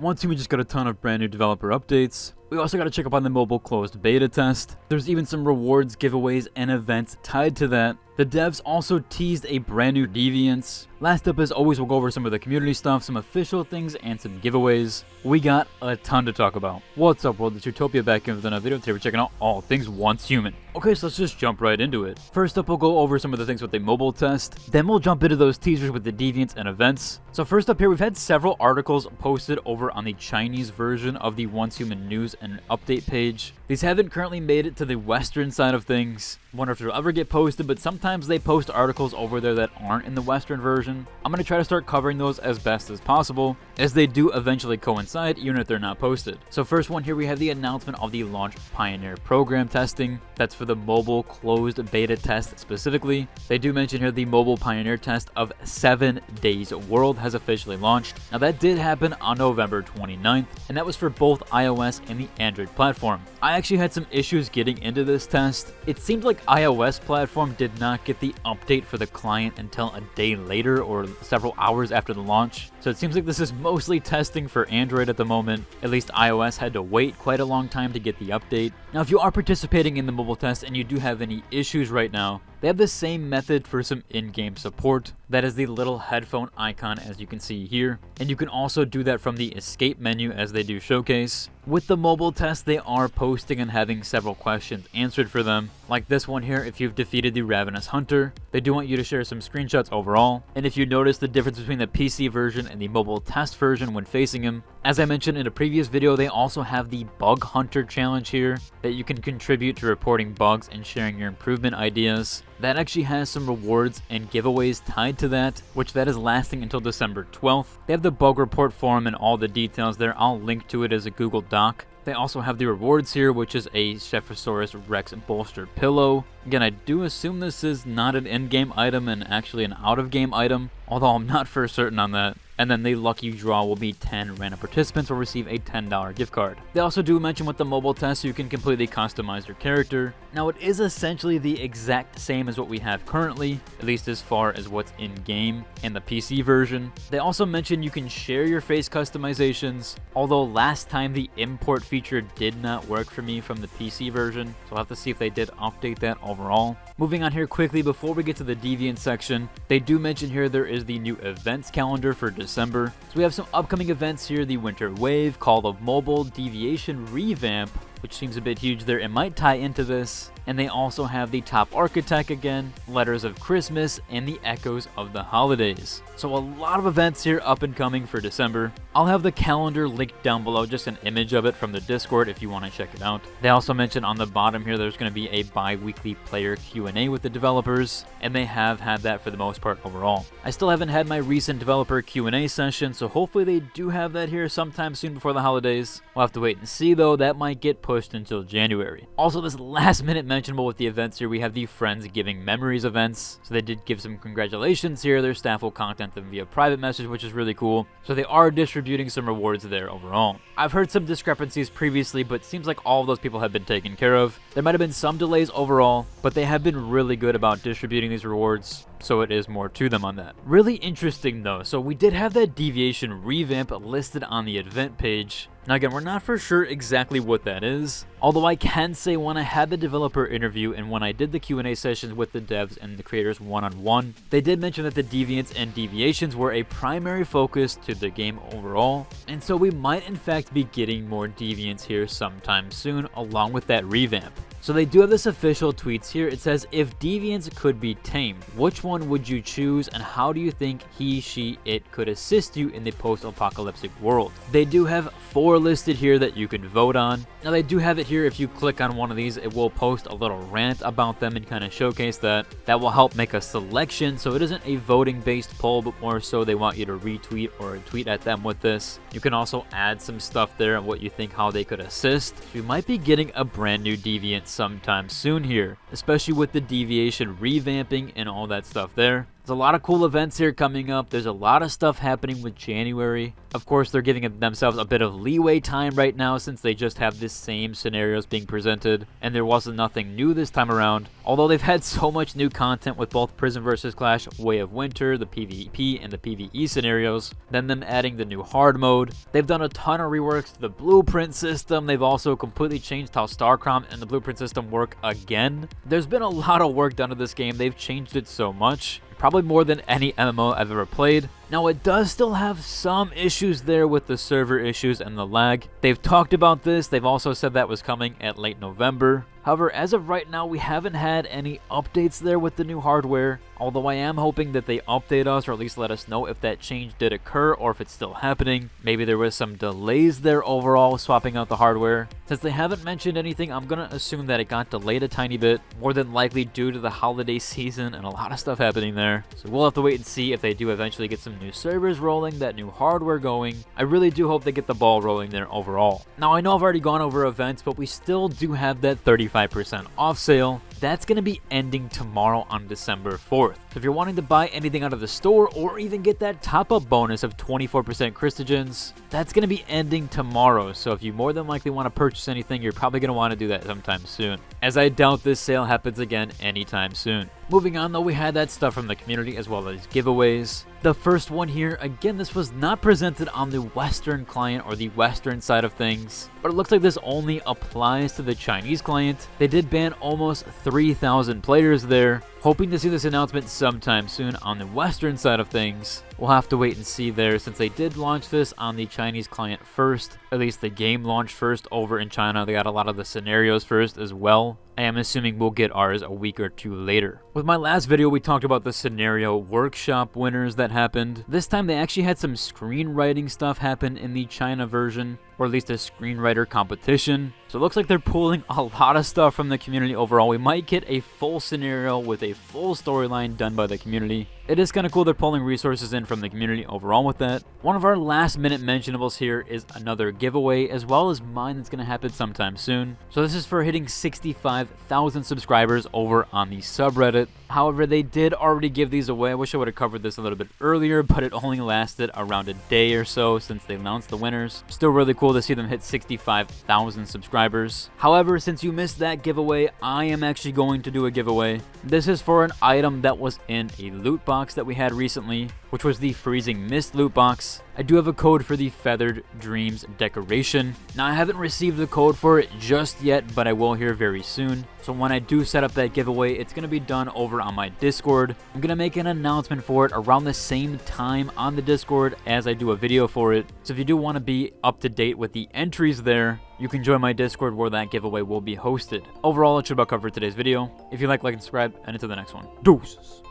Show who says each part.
Speaker 1: Once we just got a ton of brand new developer updates. We also got to check up on the mobile closed beta test. There's even some rewards, giveaways, and events tied to that. The devs also teased a brand new Deviants. Last up, as always, we'll go over some of the community stuff, some official things, and some giveaways. We got a ton to talk about. What's up, world? It's Utopia back in with another video. Today we're checking out all things Once Human. Okay, so let's just jump right into it. First up, we'll go over some of the things with the mobile test. Then we'll jump into those teasers with the Deviants and events. So first up here, we've had several articles posted over on the Chinese version of the Once Human news and update page. These haven't currently made it to the Western side of things. Wonder if they'll ever get posted, but sometimes they post articles over there that aren't in the Western version. I'm going to try to start covering those as best as possible, as they do eventually coincide even if they're not posted. So first one here, we have the announcement of the Launch Pioneer program testing. That's for the mobile closed beta test specifically. They do mention here the mobile Pioneer test of 7 Days World has officially launched. Now that did happen on November 29th, and that was for both iOS and the Android platform. I actually had some issues getting into this test. It seemed like iOS platform did not get the update for the client until a day later or several hours after the launch. So it seems like this is mostly testing for Android at the moment. At least iOS had to wait quite a long time to get the update. Now if you are participating in the mobile test and you do have any issues right now, they have the same method for some in-game support. That is the little headphone icon as you can see here. And you can also do that from the escape menu as they do showcase. With the mobile test, they are posting and having several questions answered for them. Like this one here, if you've defeated the Ravenous Hunter. They do want you to share some screenshots overall. And if you notice the difference between the PC version and the mobile test version when facing him. As I mentioned in a previous video, they also have the Bug Hunter challenge here that you can contribute to reporting bugs and sharing your improvement ideas. That actually has some rewards and giveaways tied to that, which that is lasting until December 12th. They have the bug report forum and all the details there. I'll link to it as a Google Doc. They also have the rewards here, which is a Shephosaurus Rex bolster pillow. Again, I do assume this is not an in-game item and actually an out-of-game item, although I'm not for certain on that. And then the lucky draw will be 10 random participants will receive a $10 gift card. They also do mention with the mobile test you can completely customize your character. Now it is essentially the exact same as what we have currently, at least as far as what's in-game in the PC version. They also mention you can share your face customizations, although last time the import feature did not work for me from the PC version, so I'll have to see if they did update that overall. Moving on here quickly before we get to the Deviant section, they do mention here there is the new events calendar for December. So we have some upcoming events here, the Winter Wave, Call of Mobile, Deviation Revamp, which seems a bit huge there. It might tie into this. And they also have the Top Architect again, Letters of Christmas, and the Echoes of the Holidays. So a lot of events here up and coming for December. I'll have the calendar linked down below, just an image of it from the Discord if you want to check it out. They also mentioned on the bottom here there's going to be a bi-weekly player Q&A with the developers, and they have had that for the most part overall. I still haven't had my recent developer Q&A session, so hopefully they do have that here sometime soon before the holidays. We'll have to wait and see though, that might get pushed until January. Also, this last minute mentionable with the events here, we have the Friends Giving Memories events. So they did give some congratulations here. Their staff will contact them via private message, which is really cool. So they are distributing some rewards there overall. I've heard some discrepancies previously, but seems like all of those people have been taken care of. There might have been some delays overall, but they have been really good about distributing these rewards. So it is more to them on that. Really interesting though, so we did have that Deviation Revamp listed on the event page. Now again, we're not for sure exactly what that is, although I can say when I had the developer interview and when I did the Q&A sessions with the devs and the creators one-on-one, they did mention that the Deviants and Deviations were a primary focus to the game overall, and so we might in fact be getting more Deviants here sometime soon along with that revamp. So they do have this official tweets here. It says, if Deviants could be tamed, which one would you choose and how do you think he, she, it could assist you in the post-apocalyptic world? They do have 4 listed here that you can vote on. Now they do have it here, if you click on one of these, it will post a little rant about them and kind of showcase that. That will help make a selection, so it isn't a voting based poll, but more so they want you to retweet or tweet at them with this. You can also add some stuff there on what you think, how they could assist. So you might be getting a brand new Deviant sometime soon here, especially with the Deviation revamping and all that stuff there. There's a lot of cool events here coming up. There's a lot of stuff happening with January. Of course, they're giving themselves a bit of leeway time right now since they just have the same scenarios being presented, and there wasn't nothing new this time around. Although they've had so much new content with both Prison vs. Clash, Way of Winter, the PvP, and the PvE scenarios, then them adding the new hard mode. They've done a ton of reworks to the blueprint system. They've also completely changed how StarCraft and the blueprint system work again. There's been a lot of work done to this game. They've changed it so much. Probably more than any MMO I've ever played. Now, it does still have some issues there with the server issues and the lag. They've talked about this. They've also said that was coming at late November. However, as of right now, we haven't had any updates there with the new hardware, although I am hoping that they update us or at least let us know if that change did occur or if it's still happening. Maybe there was some delays there overall swapping out the hardware. Since they haven't mentioned anything, I'm going to assume that it got delayed a tiny bit, more than likely due to the holiday season and a lot of stuff happening there. So we'll have to wait and see if they do eventually get some new servers rolling, that new hardware going. I really do hope they get the ball rolling there overall. Now, I know I've already gone over events, but we still do have that 35% off sale. That's going to be ending tomorrow on December 4th. So if you're wanting to buy anything out of the store or even get that top-up bonus of 24% Christogens, that's going to be ending tomorrow. So if you more than likely want to purchase anything, you're probably going to want to do that sometime soon, as I doubt this sale happens again anytime soon. Moving on though, we had that stuff from the community as well as giveaways. The first one here, again, this was not presented on the Western client or the Western side of things, but it looks like this only applies to the Chinese client. They did ban almost 3,000 players there. Hoping to see this announcement sometime soon on the Western side of things. We'll have to wait and see there since they did launch this on the Chinese client first. At least the game launched first over in China. They got a lot of the scenarios first as well. I am assuming we'll get ours a week or two later. With my last video, we talked about the scenario workshop winners that happened. This time they actually had some screenwriting stuff happen in the China version, or at least a screenwriter competition. So it looks like they're pulling a lot of stuff from the community overall. We might get a full scenario with a full storyline done by the community. It is kind of cool they're pulling resources in from the community overall with that. One of our last minute mentionables here is another giveaway, as well as mine that's going to happen sometime soon. So this is for hitting 65,000 subscribers over on the subreddit. However, they did already give these away. I wish I would have covered this a little bit earlier, but it only lasted around a day or so since they announced the winners. Still really cool to see them hit 65,000 subscribers. However, since you missed that giveaway, I am actually going to do a giveaway. This is for an item that was in a loot box that we had recently, which was the Freezing Mist loot box. I do have a code for the Feathered Dreams decoration. Now, I haven't received the code for it just yet, but I will here very soon. So when I do set up that giveaway, it's going to be done over on my Discord. I'm going to make an announcement for it around the same time on the Discord as I do a video for it. So if you do want to be up to date with the entries there, you can join my Discord where that giveaway will be hosted. Overall, it should about cover today's video. If you like and subscribe, and until the next one. Deuces.